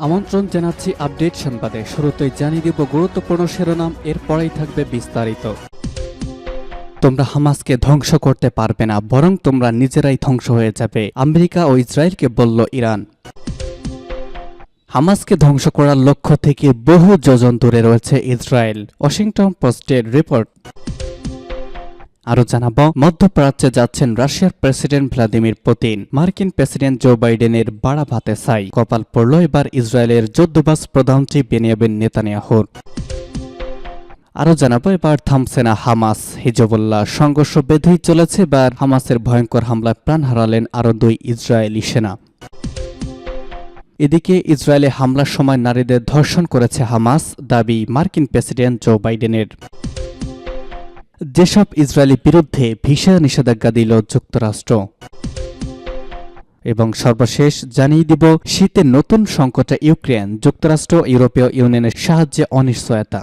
আমন্ত্রণ জানাচ্ছি আপডেট সংবাদে। শুরুতেই জানিয়ে দিব গুরুত্বপূর্ণ শিরোনাম, এরপরেই থাকবে বিস্তারিত। তোমরা হামাসকে ধ্বংস করতে পারবে না, বরং তোমরা নিজেরাই ধ্বংস হয়ে যাবে, আমেরিকা ও ইসরায়েলকে বলল ইরান। হামাসকে ধ্বংস করার লক্ষ্য থেকে বহু যোজন দূরে রয়েছে ইসরায়েল, ওয়াশিংটন পোস্টের রিপোর্ট। আরও জানাব, মধ্যপ্রাচ্যে যাচ্ছেন রাশিয়ার প্রেসিডেন্ট ভ্লাদিমির পুতিন, মার্কিন প্রেসিডেন্ট জো বাইডেনের বাড়া ভাতে ছাই, কপাল পড়ল এবার ইসরায়েলের যুদ্ধবাজ প্রধানমন্ত্রী বেনিয়ামিন নেতানিয়াহুর। আরও জানাবো, এবার থামছে না হামাস, হিজবুল্লাহ সংঘর্ষ বেঁধেই চলেছে। এবার হামাসের ভয়ঙ্কর হামলায় প্রাণ হারালেন আরও 2 ইসরায়েলি সেনা। এদিকে ইসরায়েলে হামলার সময় নারীদের ধর্ষণ করেছে হামাস, দাবি মার্কিন প্রেসিডেন্ট জো বাইডেনের। যেসব ইসরায়েলি বিরুদ্ধে ভিসা নিষেধাজ্ঞা দিল যুক্তরাষ্ট্র। এবং সর্বশেষ জানিয়ে দিব, শীতের নতুন সংকটে ইউক্রেন, যুক্তরাষ্ট্র ইউরোপীয় ইউনিয়নের সাহায্যে অনিশ্চয়তা।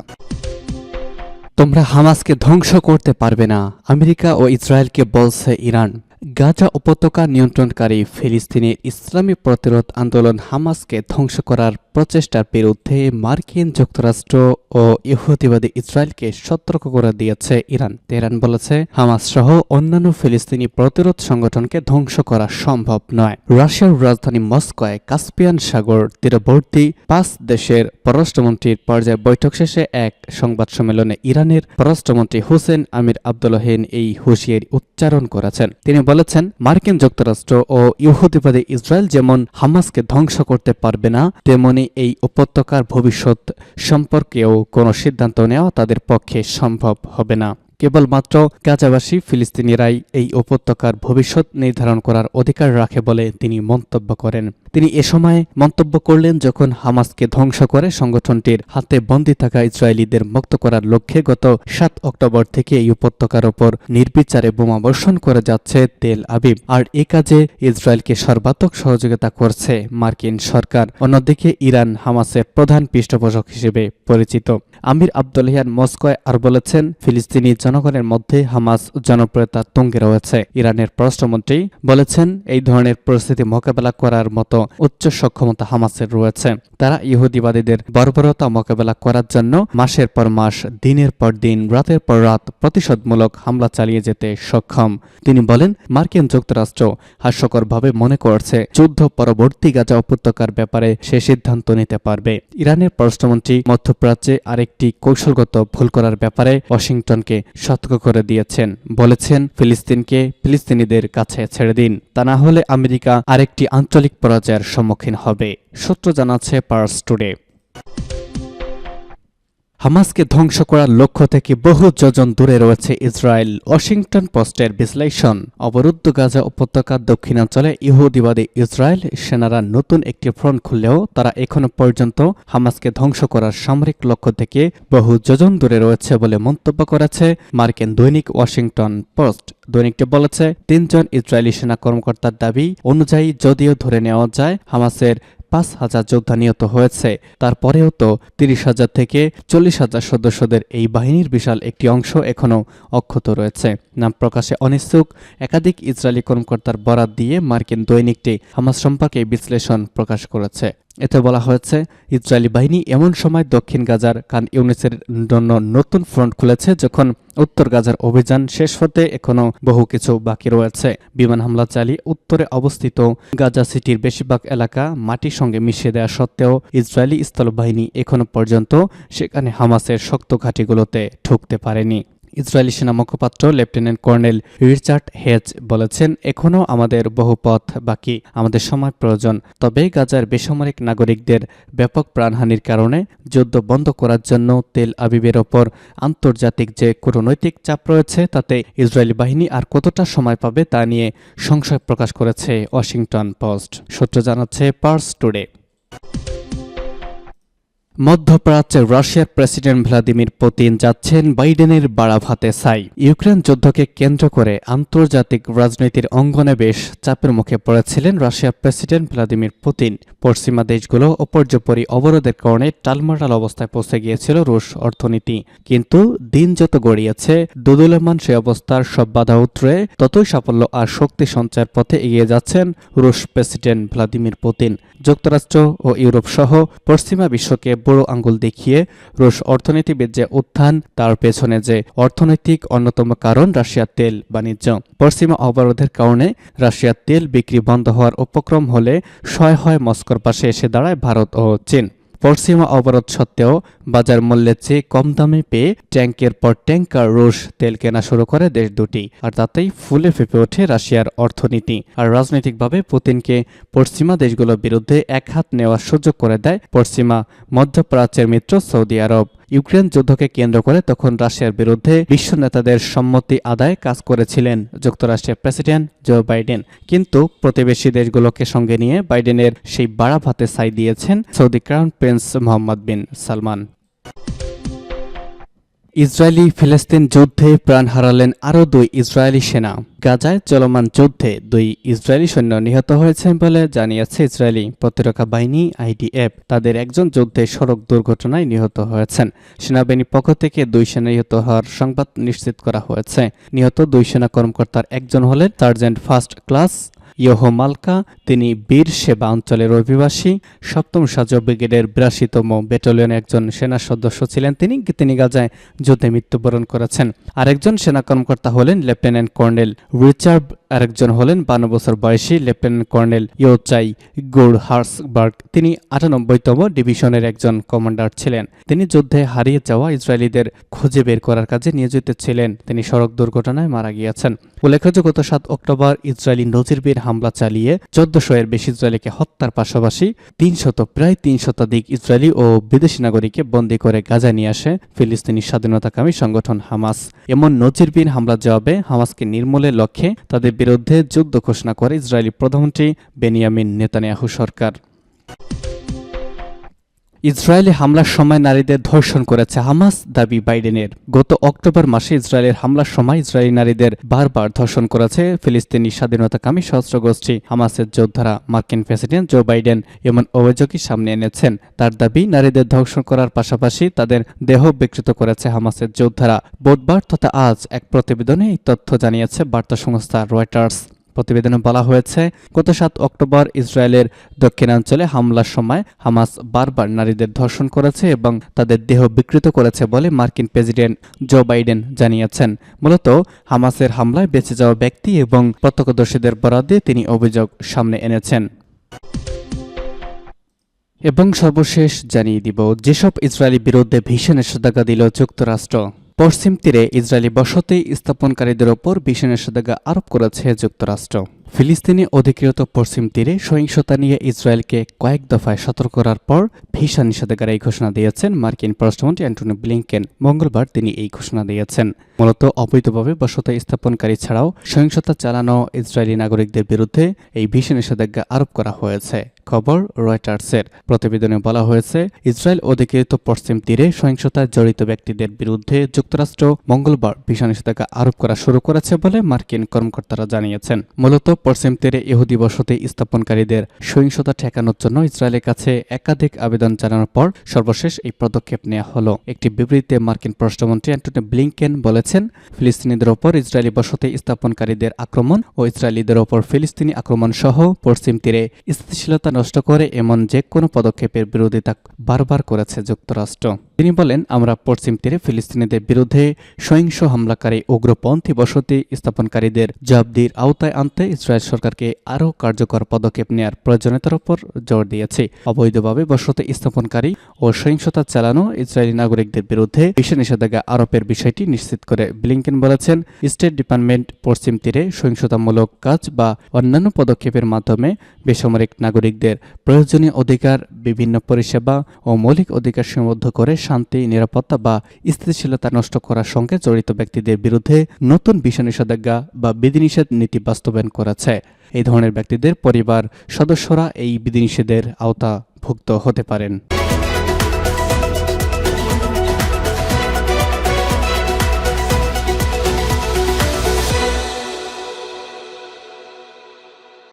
তোমরা হামাসকে ধ্বংস করতে পারবে না, আমেরিকা ও ইসরায়েলকে বলছে ইরান। গাজা উপত্যকা নিয়ন্ত্রণকারী ফিলিস্তিনি ইসলামী প্রতিরোধ আন্দোলন হামাসকে ধ্বংস করার প্রচেষ্টার বিরুদ্ধে মার্কিন যুক্তরাষ্ট্র ও ইহুদিবাদী ইসরায়েলকে সতর্ক করে দিয়েছে ইরান। তেহরান বলেছে, হামাস সহ অন্যান্য ফিলিস্তিনি প্রতিরোধ সংগঠনকে ধ্বংস করা সম্ভব নয়। রাশিয়ার রাজধানী মস্কোয় কাস্পিয়ান সাগর তীরবর্তী 5 দেশের পররাষ্ট্রমন্ত্রীর পর্যায়ে বৈঠক শেষে এক সংবাদ সম্মেলনে ইরানের পররাষ্ট্রমন্ত্রী হোসেন আমির আব্দুল্লাহিয়ান এই হুঁশিয়ারি উচ্চারণ করেছেন। তিনি বলেছেন, মার্কিন যুক্তরাষ্ট্র ও ইহুদিবাদী ইসরায়েল যেমন হামাসকে ধ্বংস করতে পারবে না, তেমনি এই উপত্যকার ভবিষ্যৎ সম্পর্কেও কোনো সিদ্ধান্ত নেওয়া তাদের পক্ষে সম্ভব হবে না। কেবলমাত্র গাজাবাসী ফিলিস্তিনিরাই এই উপত্যকার ভবিষ্যৎ নির্ধারণ করার অধিকার রাখে বলে তিনি মন্তব্য করেন। তিনি এ সময় মন্তব্য করলেন, যখন হামাসকে ধ্বংস করে সংগঠনটির হাতে বন্দী থাকা ইসরায়েলিদের মুক্ত করার লক্ষ্যে গত 7 অক্টোবর থেকে এই উপত্যকার ওপর নির্বিচারে বোমাবর্ষণ করে যাচ্ছে তেল আবিব। আর এ কাজে ইসরায়েলকে সর্বাত্মক সহযোগিতা করছে মার্কিন সরকার। অন্যদিকে ইরান হামাসের প্রধান পৃষ্ঠপোষক হিসেবে পরিচিত। আমির আব্দুল্লাহিয়ান মস্কোয় আর বলেছেন, ফিলিস্তিনি জনগণের মধ্যে হামাস জনপ্রিয়তা তুঙ্গে রয়েছে। ইরানের পররাষ্ট্রমন্ত্রী বলেছেন, এই ধরনের পরিস্থিতি মোকাবেলা করার মতো উচ্চ সক্ষমতা হামাসের রয়েছে। তারা ইহুদিবাদীদের বর্বরতা মোকাবেলা করার জন্য মাসের পর মাস, দিনের পর দিন, রাতের পর রাত প্রতিশোধমূলক হামলা চালিয়ে যেতে সক্ষম। তিনি বলেন, মার্কিন যুক্তরাষ্ট্র হাস্যকরভাবে মনে করছে যুদ্ধ পরবর্তী গাজা উপত্যকার ব্যাপারে সে সিদ্ধান্ত নিতে পারবে। ইরানের পররাষ্ট্রমন্ত্রী মধ্যপ্রাচ্যে আরেকটি কৌশলগত ভুল করার ব্যাপারে ওয়াশিংটনকে সতর্ক করে দিয়েছেন। বলেছেন, ফিলিস্তিনকে ফিলিস্তিনিদের কাছে ছেড়ে দিন, তা না হলে আমেরিকা আরেকটি আঞ্চলিক পরাজয়ের সম্মুখীন হবে। সূত্র জানাচ্ছে পার্স টুডে। হামাসকে ধ্বংস করার লক্ষ্য থেকে বহু যোজন দূরে রয়েছে ইসরায়েল, ওয়াশিংটন পোস্টের বিশ্লেষণ। অবরুদ্ধ গাজা উপত্যকার দক্ষিণাঞ্চলে ইহুদিবাদী ইসরায়েল সেনারা নতুন একটি ফ্রন্ট খুললেও তারা এখনো পর্যন্ত হামাসকে ধ্বংস করার সামরিক লক্ষ্য থেকে বহু যোজন দূরে রয়েছে বলে মন্তব্য করেছে মার্কিন দৈনিক ওয়াশিংটন পোস্ট। দৈনিকটি বলেছে, 3 জন ইসরায়েলি সেনা কর্মকর্তার দাবি অনুযায়ী যদিও ধরে নেওয়া যায় হামাসের 5,000 যোদ্ধা নিহত হয়েছে, তারপরেও তো 30,000 থেকে 40,000 সদস্যদের এই বাহিনীর বিশাল একটি অংশ এখনও অক্ষত রয়েছে। নাম প্রকাশে অনিচ্ছুক একাধিক ইসরায়েলি কর্মকর্তার বরাত দিয়ে মার্কিন দৈনিকটি হামাস সম্পর্কে বিশ্লেষণ প্রকাশ করেছে। এতে বলা হয়েছে, ইসরায়েলি বাহিনী এমন সময় দক্ষিণ গাজার খান ইউনিসের জন্য নতুন ফ্রন্ট খুলেছে যখন উত্তর গাজার অভিযান শেষ হতে এখনো বহু কিছু বাকি রয়েছে। বিমান হামলা চালিয়ে উত্তরে অবস্থিত গাজা সিটির বেশিরভাগ এলাকা মাটির সঙ্গে মিশিয়ে দেওয়া সত্ত্বেও ইসরায়েলি স্থলবাহিনী এখনো পর্যন্ত সেখানে হামাসের শক্ত ঘাঁটিগুলোতে ঢুকতে পারেনি। ইসরায়েলি সেনা মুখপাত্র লেফটেন্যান্ট কর্নেল রিচার্ড হেজ বলেছেন, এখনও আমাদের বহু পথ বাকি, আমাদের সময় প্রয়োজন। তবে গাজার বেসামরিক নাগরিকদের ব্যাপক প্রাণহানির কারণে যুদ্ধ বন্ধ করার জন্য তেল আবিবের ওপর আন্তর্জাতিক যে কূটনৈতিক চাপ রয়েছে তাতে ইসরায়েলি বাহিনী আর কতটা সময় পাবে তা নিয়ে সংশয় প্রকাশ করেছে ওয়াশিংটন পোস্ট। সূত্র জানাচ্ছে পার্স টুডে। মধ্যপ্রাচ্যে রাশিয়ার প্রেসিডেন্ট ভ্লাদিমির পুতিন যাচ্ছেন বাইডেনের বাড়া ভাতে ছাই। ইউক্রেন যুদ্ধকে কেন্দ্র করে আন্তর্জাতিক রাজনীতির অঙ্গনে বেশ চাপের মুখে পড়েছিলেন রাশিয়ার প্রেসিডেন্ট ভ্লাদিমির পুতিন। পশ্চিমা দেশগুলো অপর্যপরি অবরোধের কারণে টালমাটাল অবস্থায় পৌঁছে গিয়েছিল রুশ অর্থনীতি। কিন্তু দিন যত গড়িয়েছে দোদুল্যমান সে অবস্থার সব বাধা উতরে ততই সাফল্য আর শক্তি সঞ্চয়ের পথে এগিয়ে যাচ্ছেন রুশ প্রেসিডেন্ট ভ্লাদিমির পুতিন। যুক্তরাষ্ট্র ও ইউরোপ সহ পশ্চিমা বিশ্বকে বুড়ো আঙ্গুল দেখিয়ে রুশ অর্থনীতিবিদ যে উত্থান, তার পেছনে যে অর্থনৈতিক অন্যতম কারণ রাশিয়ার তেল বাণিজ্য। পশ্চিমা অবরোধের কারণে রাশিয়ার তেল বিক্রি বন্ধ হওয়ার উপক্রম হলে সয় হয় মস্কোর পাশে এসে দাঁড়ায় ভারত ও চীন। পশ্চিমা অবরোধ সত্ত্বেও বাজার মূল্যের চেয়ে কম দামে পেয়ে ট্যাঙ্কের পর ট্যাঙ্কার রুশ তেল কেনা শুরু করে দেশ দুটি, আর তাতেই ফুলে ফেঁপে ওঠে রাশিয়ার অর্থনীতি। আর রাজনৈতিকভাবে পুতিনকে পশ্চিমা দেশগুলোর বিরুদ্ধে এক হাত নেওয়ার সুযোগ করে দেয় পশ্চিমা মধ্যপ্রাচ্যের মিত্র সৌদি আরব। ইউক্রেন যুদ্ধকে কেন্দ্র করে তখন রাশিয়ার বিরুদ্ধে বিশ্ব নেতাদের সম্মতি আদায়ে কাজ করেছিলেন যুক্তরাষ্ট্রের প্রেসিডেন্ট জো বাইডেন। কিন্তু প্রতিবেশী দেশগুলোকে সঙ্গে নিয়ে বাইডেনের সেই বাড়া ভাতে ছাই দিয়েছেন সৌদি ক্রাউন প্রিন্স মোহাম্মদ বিন সালমান। ইসরায়েলি ফিলিস্তিন যুদ্ধে প্রাণ হারালেন আরও 2 ইসরায়েলি সেনা। গাজায় চলমান যুদ্ধে 2 ইসরায়েলি সৈন্য নিহত হয়েছেন বলে জানিয়েছে ইসরায়েলি প্রতিরক্ষা বাহিনী IDF। তাদের একজন যুদ্ধে সড়ক দুর্ঘটনায় নিহত হয়েছেন। সেনাবাহিনীর পক্ষ থেকে 2 সেনা নিহত হওয়ার সংবাদ নিশ্চিত করা হয়েছে। নিহত 2 সেনা কর্মকর্তার একজন হলেন সার্জেন্ট ফার্স্ট ক্লাস ইয়োহো মালকা। তিনি বীর সেবা অঞ্চলের অধিবাসী। 7ম সাজ ব্রিগেডের 82তম ব্যাটালিয়নের একজন সেনা সদস্য ছিলেন। তিনি গাজায় যুদ্ধে মৃত্যুবরণ করেছেন। আরেকজন সেনা কর্মকর্তা হলেন লেফটেন্যান্ট কর্নেল রিচার্ড। আরেকজন হলেন 52 বছর বয়সী লেফটেন্যান্ট কর্নেল ইয়োচাই গুরহার্সবার্গ। তিনি 98তম ডিভিশনের একজন কমান্ডার ছিলেন। তিনি যুদ্ধে হারিয়ে যাওয়া ইসরায়েলিদের খুঁজে বের করার কাজে নিয়োজিত ছিলেন। তিনি সড়ক দুর্ঘটনায় মারা গিয়েছেন। উল্লেখ্য, গত 7 অক্টোবর ইসরায়েলি নজিরবিহীন হামলা চালিয়ে 1400 এর বেশি ইসরায়েলিকে হত্যার পাশাপাশি প্রায় 3 শতাধিক ইসরায়েলি ও বিদেশি নাগরিককে বন্দী করে গাজায় নিয়ে আসে ফিলিস্তিনি স্বাধীনতাকামী সংগঠন হামাস। এমন নজিরবিহীন হামলার জবাবে হামাসকে নির্মূলের লক্ষ্যে তাদের বিরুদ্ধে যুদ্ধ ঘোষণা করে ইসরায়েলি প্রধানমন্ত্রী বেনিয়ামিন নেতানিয়াহু সরকার। ইসরায়েলে হামলার সময় নারীদের ধর্ষণ করেছে হামাস, দাবি বাইডেনের। গত অক্টোবর মাসে ইসরায়েলের হামলার সময় ইসরায়েলি নারীদের বারবার ধর্ষণ করেছে ফিলিস্তিনি স্বাধীনতাকামী সশস্ত্র গোষ্ঠী হামাসের যোদ্ধারা। মার্কিন প্রেসিডেন্ট জো বাইডেন এমন অভিযোগই সামনে এনেছেন। তার দাবি, নারীদের ধর্ষণ করার পাশাপাশি তাদের দেহ বিকৃত করেছে হামাসের যোদ্ধারা। বুধবার তথা আজ এক প্রতিবেদনে এই তথ্য জানিয়েছে বার্তা সংস্থা রয়টার্স। প্রতিবেদনে বলা হয়েছে, গত 7 অক্টোবর ইসরায়েলের দক্ষিণাঞ্চলে হামলার সময় হামাস বারবার নারীদের ধর্ষণ করেছে এবং তাদের দেহ বিকৃত করেছে বলে মার্কিন প্রেসিডেন্ট জো বাইডেন জানিয়েছেন। মূলত হামাসের হামলায় বেঁচে যাওয়া ব্যক্তি এবং প্রত্যক্ষদর্শীদের বরাত দিয়ে তিনি অভিযোগ সামনে এনেছেন। এবং সর্বশেষ জানিয়ে দিব, যেসব ইসরায়েলি বিরুদ্ধে ভিসা নিষেধাজ্ঞা দিল যুক্তরাষ্ট্র। পশ্চিম তীরে ইসরায়েলি বসতি স্থাপনকারীদের ওপর ভিসা নিষেধাজ্ঞা আরোপ করেছে যুক্তরাষ্ট্র। ফিলিস্তিনি অধিকৃত পশ্চিম তীরে সহিংসতা নিয়ে ইসরায়েলকে কয়েক দফায় সতর্ক করার পর ভিসা নিষেধাজ্ঞার এই ঘোষণা দিয়েছেন মার্কিন পররাষ্ট্রমন্ত্রী অ্যান্টনি ব্লিংকেন। মঙ্গলবার তিনি এই ঘোষণা দিয়েছেন। মূলত অবৈধভাবে বসতি স্থাপনকারী ছাড়াও সহিংসতা চালানো ইসরায়েলি নাগরিকদের বিরুদ্ধে এই ভিসা নিষেধাজ্ঞা আরোপ করা হয়েছে। খবর রয়টার্সের। প্রতিবেদনে বলা হয়েছে, ইসরায়েল অধিকৃত পশ্চিম তীরে সহিংসতায় জড়িত ব্যক্তিদের বিরুদ্ধে যুক্তরাষ্ট্র মঙ্গলবার ভিসা নিষেধাজ্ঞা আরোপ করা শুরু করেছে বলে মার্কিন কর্মকর্তারা জানিয়েছেন। মূলত পশ্চিম তীরে ইহুদি বসতি স্থাপনকারীদের সহিংসতা ঠেকানোর জন্য ইসরায়েলের কাছে একাধিক আবেদন জানানোর পর সর্বশেষ এই পদক্ষেপ নেওয়া হলো। একটি বিবৃতিতে মার্কিন পররাষ্ট্রমন্ত্রী অ্যান্টনি ব্লিংকেন বলেছেন, ফিলিস্তিনিদের ওপর ইসরায়েলি বসতি স্থাপনকারীদের আক্রমণ ও ইসরায়েলিদের ওপর ফিলিস্তিনি আক্রমণ সহ পশ্চিম তীরে স্থিতিশীলতা নষ্ট করে এমন যে কোনো পদক্ষেপের বিরোধিতা বারবার করেছে যুক্তরাষ্ট্র। তিনি বলেন, আমরা পশ্চিম তীরে ফিলিস্তিনিদের বিরুদ্ধে সহিংস হামলাকারী উগ্রপন্থী বসতি স্থাপনকারীদের জবাবদিহির আওতায় আনতে ইসরায়েল সরকারকে আরও কার্যকর পদক্ষেপ নেওয়ার প্রয়োজনীয়তার উপর জোর দিয়েছে। অবৈধভাবে বসতি স্থাপনকারী ও সহিংসতা চালানো ইসরায়েলি নাগরিকদের বিরুদ্ধে ভিসা নিষেধাজ্ঞা আরোপের বিষয়টি নিশ্চিত করে ব্লিংকেন বলেছেন, স্টেট ডিপার্টমেন্ট পশ্চিম তীরে সহিংসতামূলক কাজ বা অন্যান্য পদক্ষেপের মাধ্যমে বেসামরিক নাগরিকদের প্রয়োজনীয় অধিকার, বিভিন্ন পরিষেবা ও মৌলিক অধিকার সীমাবদ্ধ করে শান্তি, নিরাপত্তা বা স্থিতিশীলতা নষ্ট করার সঙ্গে জড়িত ব্যক্তিদের বিরুদ্ধে নতুন ভিসা নিষেধাজ্ঞা বা বিধিনিষেধ নীতি বাস্তবায়ন করেছে। এই ধরনের ব্যক্তিদের পরিবার সদস্যরা এই বিধিনিষেধের আওতাভুক্ত হতে পারেন।